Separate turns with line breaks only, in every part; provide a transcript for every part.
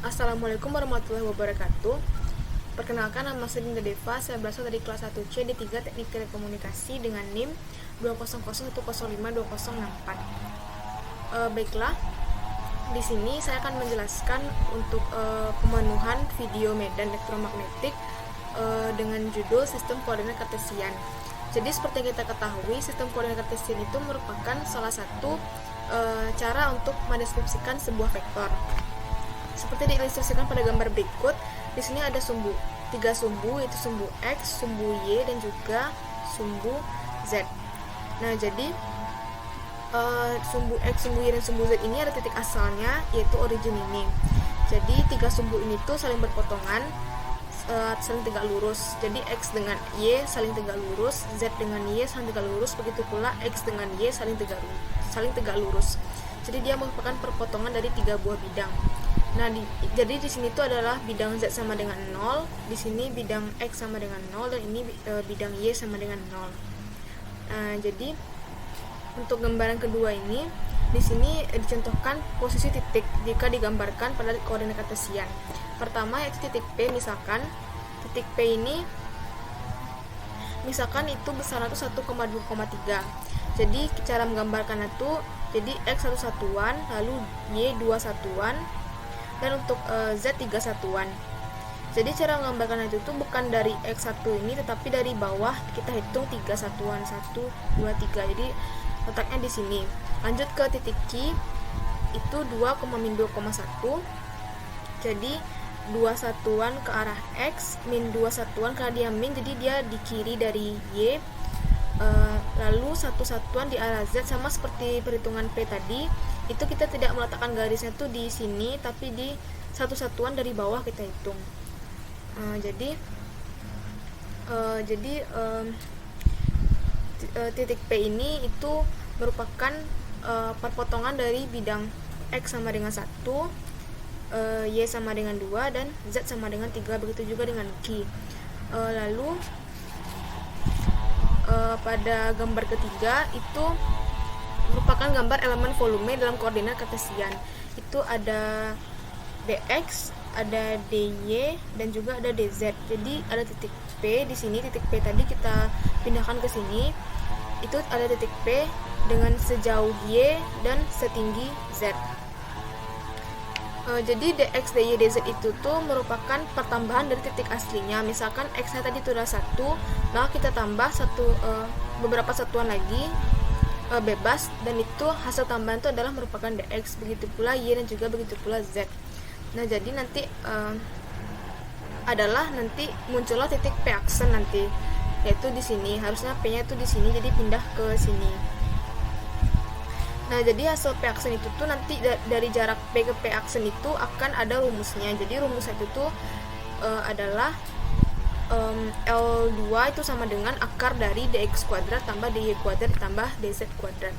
Assalamualaikum warahmatullahi wabarakatuh. Perkenalkan, nama saya Dinda Deva. Saya berasal dari kelas 1C D3 Teknik Telekomunikasi dengan NIM 20010052064. Baiklah, di sini saya akan menjelaskan untuk pemenuhan video medan elektromagnetik dengan judul sistem koordinat kartesian. Jadi seperti yang kita ketahui, sistem koordinat kartesian itu merupakan salah satu cara untuk mendeskripsikan sebuah vektor. Seperti diilustrasikan pada gambar berikut, di sini ada tiga sumbu, yaitu sumbu X, sumbu Y, dan juga sumbu Z. Nah, jadi sumbu X, sumbu Y, dan sumbu Z ini ada titik asalnya, yaitu origin ini. Jadi tiga sumbu ini tuh saling berpotongan, saling tegak lurus. Jadi X dengan Y saling tegak lurus, Z dengan Y saling tegak lurus, begitu pula X dengan Y saling tegak lurus. Jadi dia merupakan perpotongan dari tiga buah bidang. Nah, jadi di sini itu adalah bidang Z sama dengan 0, di sini bidang X sama dengan 0, dan ini bidang Y sama dengan 0. Jadi untuk gambaran kedua ini, di sini dicontohkan posisi titik jika digambarkan pada koordinat kartesian. Pertama yaitu titik P, misalkan titik P ini misalkan itu besarnya itu 1,2,3. Jadi cara menggambarkan itu, jadi X 1 satuan, lalu Y 2 satuan, dan untuk Z 3 satuan. Jadi cara menggambarkan itu tuh bukan dari X1 ini, tetapi dari bawah kita hitung 3 satuan, 1, 2, 3. Jadi letaknya di sini. Lanjut ke titik Q, itu 2,-2,1. Jadi 2 satuan ke arah X, min 2 satuan karena dia min, jadi dia di kiri dari Y. Lalu 1 satuan di arah Z, sama seperti perhitungan P tadi, itu kita tidak meletakkan garisnya tuh di sini, tapi di 1 satuan dari bawah kita hitung. Jadi titik P ini itu merupakan perpotongan dari bidang X sama dengan 1, Y sama dengan 2, dan Z sama dengan 3, begitu juga dengan Q. Lalu pada gambar ketiga itu merupakan gambar elemen volume dalam koordinat kartesian. Itu ada dx, ada dy, dan juga ada dz. Jadi ada titik P di sini, titik P tadi kita pindahkan ke sini. Itu ada titik P dengan sejauh y dan setinggi z. Jadi dx, dy, dz itu tuh merupakan pertambahan dari titik aslinya. Misalkan x-nya tadi itu adalah 1, maka kita tambah beberapa satuan lagi bebas, dan itu hasil tambahan itu adalah merupakan dx, begitu pula y, dan juga begitu pula z. Nah, jadi nanti nanti muncullah titik p aksen nanti, yaitu di sini. Harusnya p-nya itu di sini, jadi pindah ke sini. Nah, jadi hasil p aksen itu tuh nanti dari jarak p ke p aksen itu akan ada rumusnya. Jadi rumusnya itu tuh adalah L2 itu sama dengan akar dari dx kuadrat tambah dy kuadrat ditambah dz kuadrat.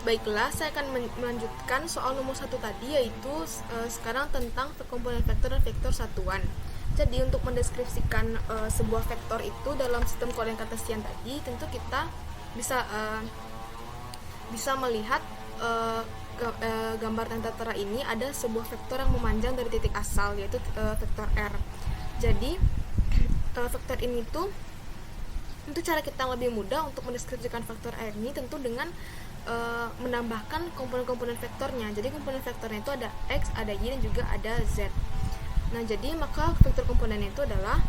Baiklah, saya akan melanjutkan soal nomor 1 tadi, yaitu sekarang tentang komponen vektor dan vektor satuan. Jadi untuk mendeskripsikan sebuah vektor itu dalam sistem koordinat kartesian tadi, tentu kita bisa melihat gambar yang tertera ini ada sebuah vektor yang memanjang dari titik asal, yaitu vektor R. Jadi vektor ini tuh, untuk cara kita lebih mudah untuk mendeskripsikan vektor R ini tentu dengan menambahkan komponen-komponen vektornya. Jadi komponen vektornya itu ada X, ada Y, dan juga ada Z. Nah, jadi maka vektor komponennya itu adalah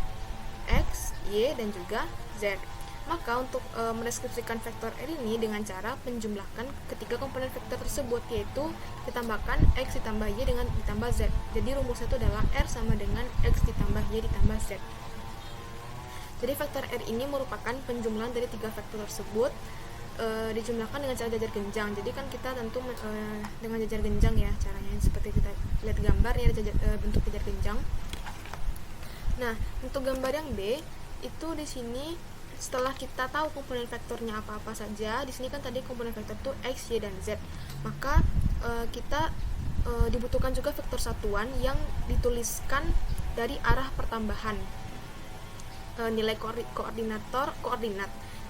X, Y, dan juga Z. Maka untuk mendeskripsikan vektor R ini dengan cara menjumlahkan ketiga komponen vektor tersebut, yaitu ditambahkan X ditambah Y dengan ditambah Z. Jadi rumusnya itu adalah R sama dengan X ditambah Y ditambah Z. Jadi vektor R ini merupakan penjumlahan dari tiga vektor tersebut, dijumlahkan dengan cara jajar genjang. Jadi kan kita tentu dengan jajar genjang ya caranya, seperti kita lihat gambar ya, bentuk jajar genjang. Nah, untuk gambar yang B itu di sini setelah kita tahu komponen vektornya apa-apa saja, di sini kan tadi komponen vektor itu X, Y, dan Z. Maka kita dibutuhkan juga vektor satuan yang dituliskan dari arah pertambahan nilai koordinat.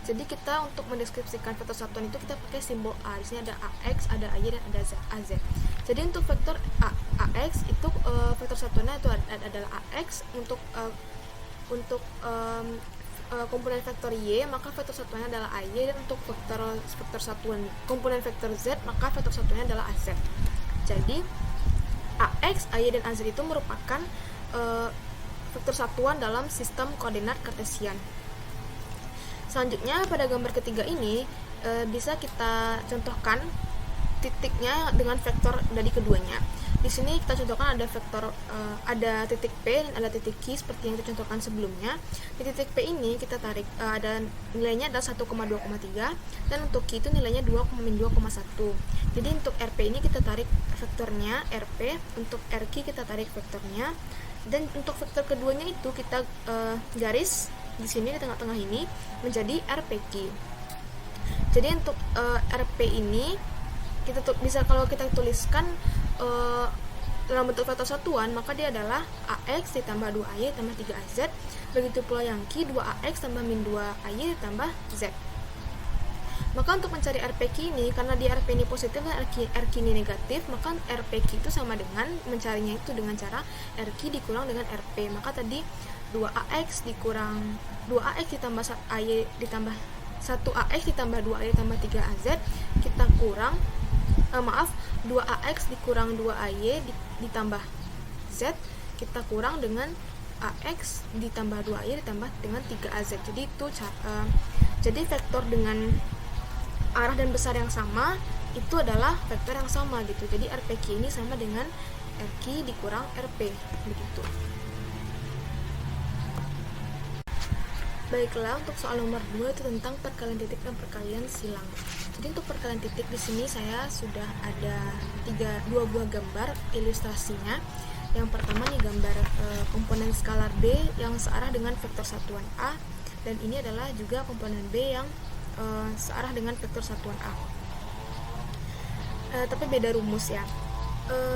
Jadi kita untuk mendeskripsikan vektor satuan itu kita pakai simbol A. Di sini ada AX, ada AY, dan ada AZ. Jadi untuk vektor AX itu vektor satuannya itu adalah AX. Untuk komponen vektor Y maka vektor satuannya adalah AY, dan untuk vektor satuan komponen vektor Z maka vektor satuannya adalah AZ. Jadi AX, AY, dan AZ itu merupakan vektor satuan dalam sistem koordinat kartesian. Selanjutnya pada gambar ketiga ini bisa kita contohkan titiknya dengan vektor dari keduanya. Di sini kita contohkan ada vektor ada titik P dan ada titik Q seperti yang kita contohkan sebelumnya. Di titik P ini kita tarik ada nilainya adalah 1,2,3 dan untuk Q itu nilainya 2,1. Jadi untuk RP ini kita tarik vektornya RP, untuk RQ kita tarik vektornya, dan untuk vektor keduanya itu kita garis di sini di tengah-tengah ini menjadi RPQ. Jadi untuk RP ini kita bisa kalau kita tuliskan dalam bentuk vektor satuan maka dia adalah AX ditambah 2AY tambah 3AZ. Begitu pula yang Q 2AX tambah min 2AY ditambah Z. Maka untuk mencari RPQ ini, karena di RP ini positif dan RQ ini negatif, maka RPQ itu sama dengan mencarinya itu dengan cara RQ dikurang dengan RP. Maka tadi 2AX dikurang 2AX ditambah AY ditambah 1AX ditambah 2AY ditambah 3AZ kita kurang 2AX dikurang 2AY ditambah Z kita kurang dengan AX ditambah 2AY ditambah dengan 3AZ. Jadi itu jadi vektor dengan arah dan besar yang sama itu adalah vektor yang sama gitu. Jadi RPQ ini sama dengan RQ dikurang RP begitu. Baiklah, untuk soal nomor 2 itu tentang perkalian titik dan perkalian silang. Jadi untuk perkalian titik di sini saya sudah ada dua buah gambar ilustrasinya. Yang pertama nih gambar komponen skalar B yang searah dengan vektor satuan A, dan ini adalah juga komponen B yang searah dengan vektor satuan A. Tapi beda rumus ya.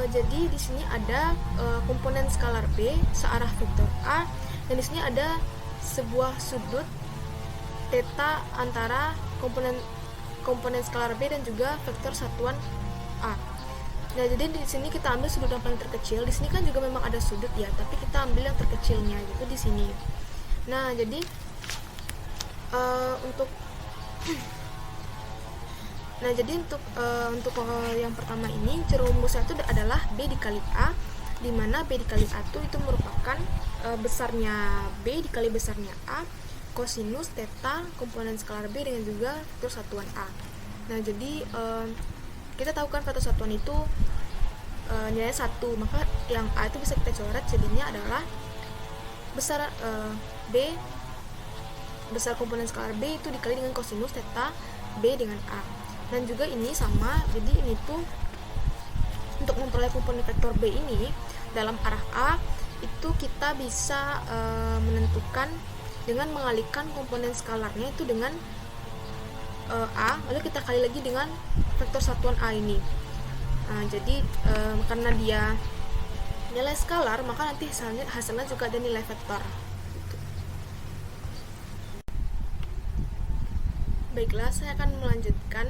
Jadi di sini ada komponen skalar B searah vektor A, dan di sini ada sebuah sudut theta antara komponen skalar B dan juga vektor satuan A. Nah, jadi di sini kita ambil sudut yang paling terkecil. Di sini kan juga memang ada sudut ya, tapi kita ambil yang terkecilnya gitu di sini. Nah, jadi untuk yang pertama ini rumusnya itu adalah B dikali A, di mana B dikali A itu merupakan besarnya B dikali besarnya A kosinus theta komponen skalar B dengan juga vektor satuan A. Nah, jadi kita tahu kan vektor satuan itu nilainya 1, maka yang A itu bisa kita coret jadinya adalah besar B besar komponen skalar B itu dikali dengan kosinus theta B dengan A. Dan juga ini sama, jadi ini tuh untuk memperoleh komponen vektor B ini dalam arah A itu kita bisa menentukan dengan mengalihkan komponen skalarnya itu dengan A, lalu kita kali lagi dengan vektor satuan A ini. Jadi karena dia nilai skalar maka nanti hasilnya juga ada nilai vektor. Baiklah, saya akan melanjutkan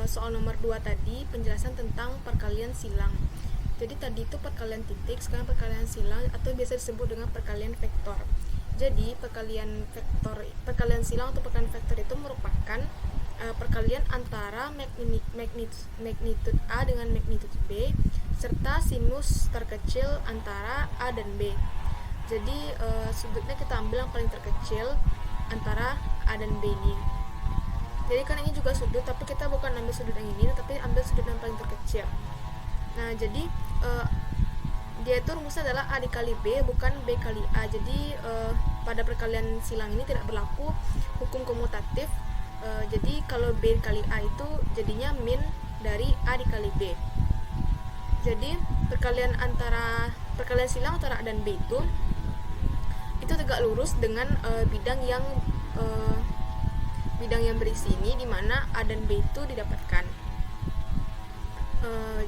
soal nomor 2 tadi, penjelasan tentang perkalian silang. Jadi tadi itu perkalian titik, sekarang perkalian silang atau biasa disebut dengan perkalian vektor. Jadi perkalian silang atau perkalian vektor itu merupakan perkalian antara magnitude A dengan magnitude B serta sinus terkecil antara A dan B. Jadi sudutnya kita ambil yang paling terkecil antara A dan B ini. Jadi kan ini juga sudut, tapi kita bukan ambil sudut yang ini, tapi ambil sudut yang paling terkecil. Nah, jadi dia itu rumusnya adalah A dikali B, bukan B kali A. Jadi pada perkalian silang ini tidak berlaku hukum komutatif. Jadi kalau B kali A itu jadinya min dari A dikali B. Jadi perkalian silang antara A dan B itu tegak lurus dengan bidang yang berisi ini, di mana A dan B itu didapatkan.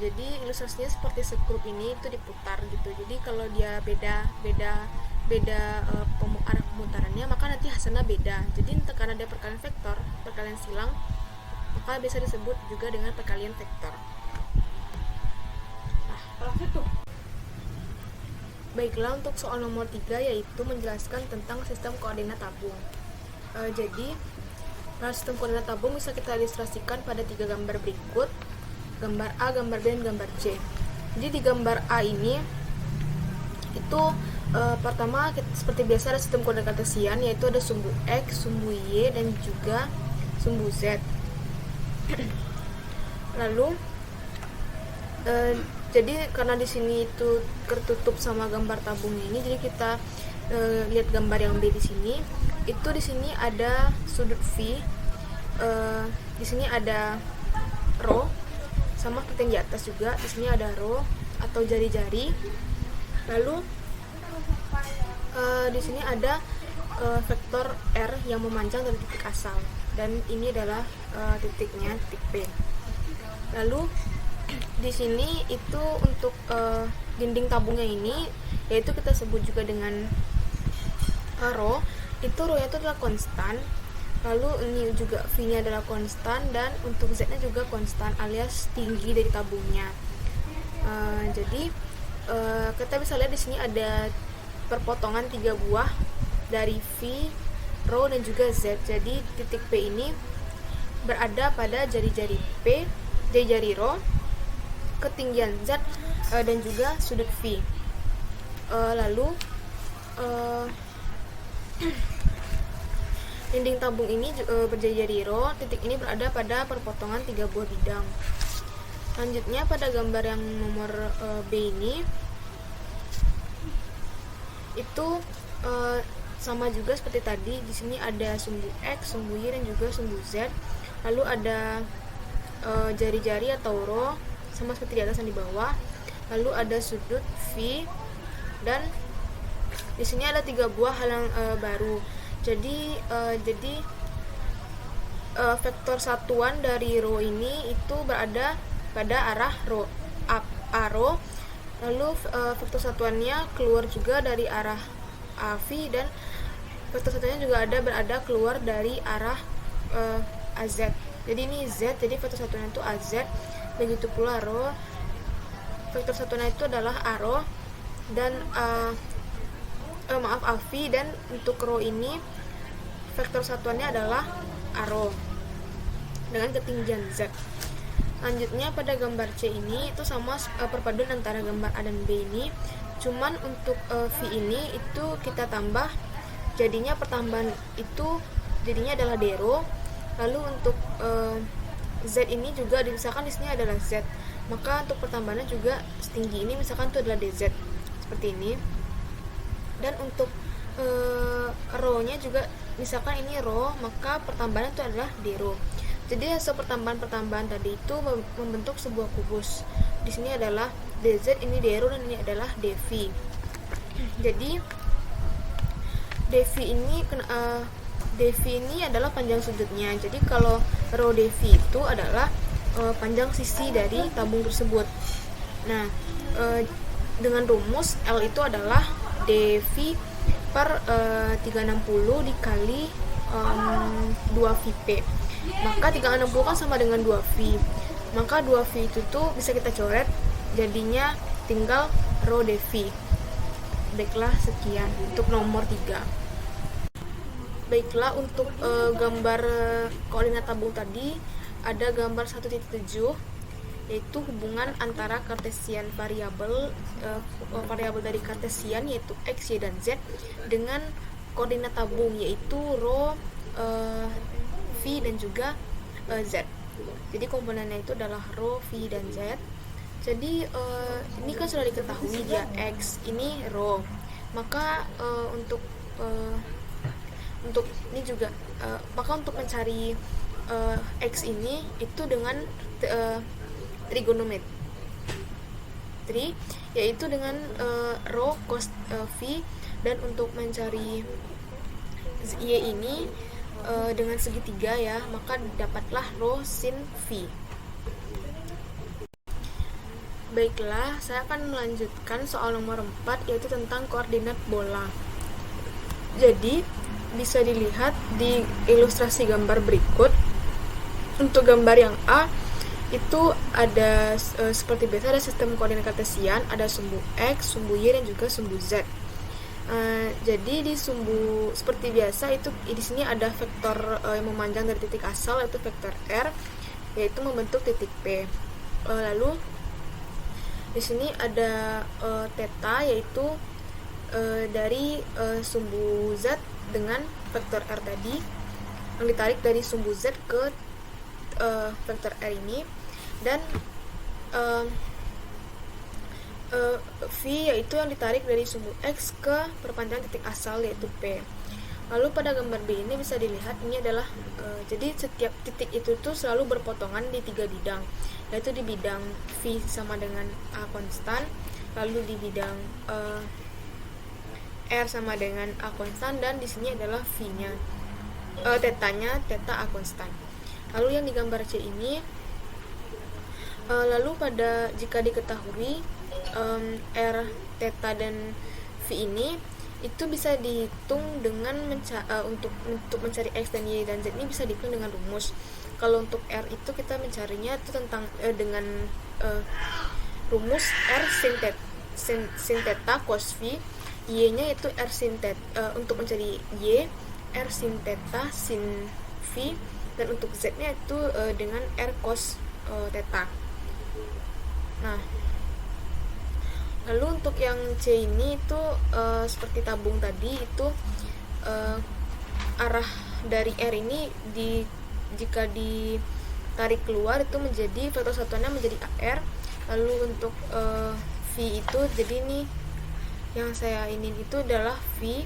Jadi ilustrasinya seperti sekrup ini itu diputar gitu. Jadi kalau dia beda beda arah pemutarannya, maka nanti hasilnya beda. Jadi karena ada perkalian vektor, perkalian silang, maka bisa disebut juga dengan perkalian vektor. Nah, baiklah, untuk soal nomor 3 yaitu menjelaskan tentang sistem koordinat tabung. Jadi sistem koordinat tabung bisa kita ilustrasikan pada 3 gambar berikut: gambar A, gambar B, dan gambar C. Jadi di gambar A ini itu pertama seperti biasa ada sistem koordinat kartesian, yaitu ada sumbu X, sumbu Y, dan juga sumbu Z. Lalu jadi karena di sini itu tertutup sama gambar tabungnya ini, jadi kita lihat gambar yang B di sini. Itu di sini ada sudut V, di sini ada rho, sama seperti yang di atas juga. Di sini ada rho atau jari-jari. Lalu di sini ada vektor R yang memanjang dari titik asal, dan ini adalah titiknya, titik P. Lalu di sini itu untuk dinding tabungnya ini, yaitu kita sebut juga dengan rho. Itu rho itu adalah konstan. Lalu ini juga V-nya adalah konstan, dan untuk Z-nya juga konstan alias tinggi dari tabungnya. Jadi kita bisa lihat di sini ada perpotongan 3 buah dari V, rho, dan juga Z. Jadi titik P ini berada pada jari-jari P, jari-jari rho, ketinggian Z, dan juga sudut V. Lalu dinding tabung ini berjari-jari rho. Titik ini berada pada perpotongan 3 buah bidang. Selanjutnya pada gambar yang nomor B ini, itu sama juga seperti tadi. Di sini ada sumbu X, sumbu Y, dan juga sumbu Z. Lalu ada jari-jari atau rho, sama seperti di atas dan di bawah. Lalu ada sudut V, dan di sini ada 3 buah hal yang baru. Jadi vektor satuan dari rho ini itu berada pada arah rho rho. Lalu vektor satuannya keluar juga dari arah AV, dan vektor satuannya juga berada keluar dari arah AZ. Jadi ini Z, jadi vektor satuannya itu AZ. Begitu pula rho, vektor satuannya itu adalah rho, dan AV, dan untuk rho ini vektor satuannya adalah rho dengan ketinggian Z. Selanjutnya pada gambar C ini itu sama perpaduan antara gambar A dan B ini, cuman untuk V ini itu kita tambah, jadinya pertambahan itu jadinya adalah d rho. Lalu untuk Z ini juga misalkan di sini adalah Z, maka untuk pertambahannya juga setinggi ini, misalkan itu adalah dz, seperti ini. Dan untuk rho-nya juga misalkan ini rho, maka pertambahannya itu adalah d rho. Jadi hasil pertambahan tadi itu membentuk sebuah kubus. Di sini adalah dz, ini d rho, dan ini adalah dv. Jadi dv ini adalah panjang sudutnya. Jadi kalau rho dv itu adalah panjang sisi dari tabung tersebut. Nah, dengan rumus L itu adalah dv per 360 dikali 2vp. Maka 360 kan sama dengan 2v. Maka 2v itu tuh bisa kita coret, jadinya tinggal rho dv. Baiklah, sekian untuk nomor 3. Baiklah, untuk gambar koordinat tabung tadi ada gambar 1.7, yaitu hubungan antara kartesian variabel dari kartesian yaitu X, Y, dan Z dengan koordinat tabung yaitu rho, V, dan juga Z. Jadi komponennya itu adalah rho, V, dan Z. Jadi ini kan sudah diketahui dia X, ini rho. Maka untuk ini juga maka untuk mencari X ini itu dengan trigonometri, yaitu dengan rho cos V, dan untuk mencari Y ini dengan segitiga ya, maka dapatlah rho sin V. Baiklah, saya akan melanjutkan soal nomor 4, yaitu tentang koordinat bola. Jadi bisa dilihat di ilustrasi gambar berikut. Untuk gambar yang A itu ada seperti biasa ada sistem koordinat kartesian, ada sumbu X, sumbu Y, dan juga sumbu Z. Jadi di sumbu seperti biasa itu di sini ada vektor yang memanjang dari titik asal, yaitu vektor R, yaitu membentuk titik P. Lalu di sini ada theta, yaitu dari sumbu Z dengan vektor R tadi yang ditarik dari sumbu Z ke vektor R ini, dan V yaitu yang ditarik dari sumbu X ke perpanjangan titik asal, yaitu P. Lalu pada gambar B ini bisa dilihat ini adalah jadi setiap titik itu tuh selalu berpotongan di 3 bidang, yaitu di bidang V sama dengan A konstan, lalu di bidang R sama dengan A konstan, dan di sini adalah V-nya, tetanya theta A konstan. Lalu yang di gambar C ini, lalu pada jika diketahui R, theta, dan V ini itu bisa dihitung dengan untuk mencari X dan Y dan Z ini bisa dihitung dengan rumus. Kalau untuk R itu kita mencarinya itu tentang dengan rumus R sin theta cos V, Y-nya itu R sin theta, untuk mencari Y R sin theta sin V, dan untuk Z-nya itu dengan R cos theta. Nah, lalu untuk yang C ini itu seperti tabung tadi itu arah dari R ini jika ditarik keluar itu menjadi vektor satuannya menjadi AR. Lalu untuk V itu, jadi ini yang saya ingin itu adalah V.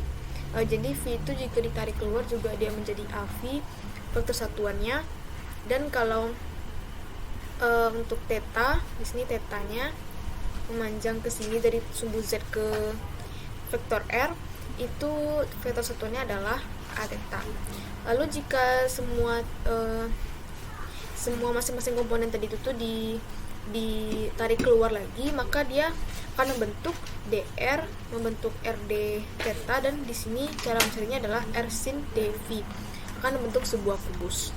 Jadi V itu jika ditarik keluar juga dia menjadi AV vektor satuannya. Dan kalau untuk theta, di sini tetanya memanjang ke sini dari sumbu Z ke vektor R, itu vektor satuannya adalah A theta. Lalu jika semua masing-masing komponen tadi itu tuh ditarik keluar lagi, maka dia akan membentuk dr, membentuk rd theta, dan di sini cara mencarinya adalah r sin dv, akan membentuk sebuah kubus.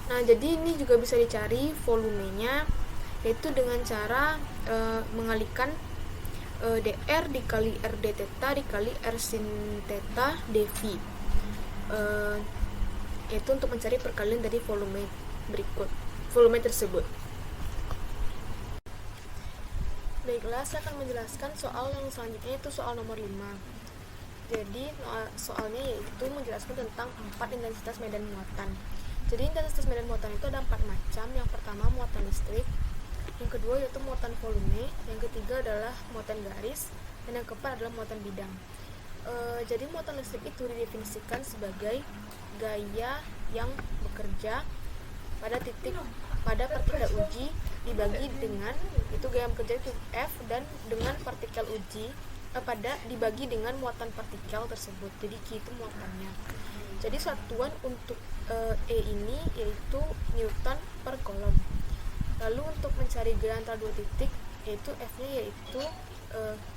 Nah, jadi ini juga bisa dicari volumenya, yaitu dengan cara mengalihkan dr dikali rd theta dikali r sin theta dv, yaitu untuk mencari perkalian dari volume tersebut. Baiklah, saya akan menjelaskan soal yang selanjutnya, itu soal nomor 5. Jadi soalnya yaitu menjelaskan tentang 4 intensitas medan muatan. Jadi intensitas medan muatan itu ada 4 macam. Yang pertama muatan listrik, yang kedua yaitu muatan volume, yang ketiga adalah muatan garis, dan yang keempat adalah muatan bidang. Jadi muatan listrik itu didefinisikan sebagai gaya yang bekerja pada partikel uji dibagi dengan itu gaya bekerja itu F, dan dengan partikel uji dibagi dengan muatan partikel tersebut. Jadi Q itu muatannya. Jadi satuan untuk E ini yaitu Newton per kolom. Lalu untuk mencari gaya antara dua titik, yaitu F-nya yaitu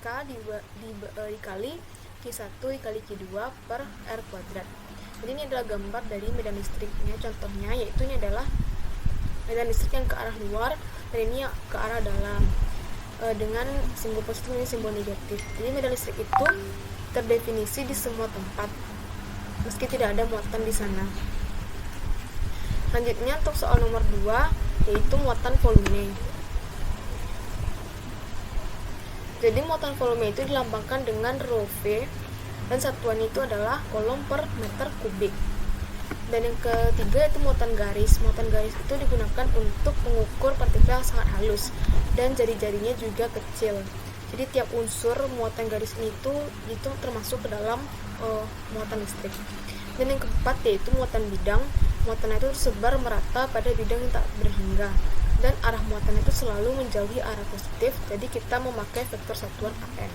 K dikali Q1 dikali Q2 per R kuadrat. Jadi ini adalah gambar dari medan listriknya. Contohnya yaitu ini adalah medan listrik yang ke arah luar dan ini ke arah dalam, dengan simbol positif dan simbol negatif. Jadi medan listrik itu terdefinisi di semua tempat meski tidak ada muatan di sana. Selanjutnya untuk soal nomor 2 yaitu muatan volume. Jadi muatan volume itu dilambangkan dengan rho V, dan satuannya itu adalah kolom per meter kubik. Dan yang ketiga itu muatan garis. Muatan garis itu digunakan untuk mengukur partikel yang sangat halus dan jari-jarinya juga kecil. Jadi tiap unsur muatan garis itu termasuk ke dalam muatan listrik. Dan yang keempat yaitu muatan bidang. Muatan itu tersebar merata pada bidang yang tak berhingga, dan arah muatan itu selalu menjauhi arah positif. Jadi kita memakai vektor satuan AN.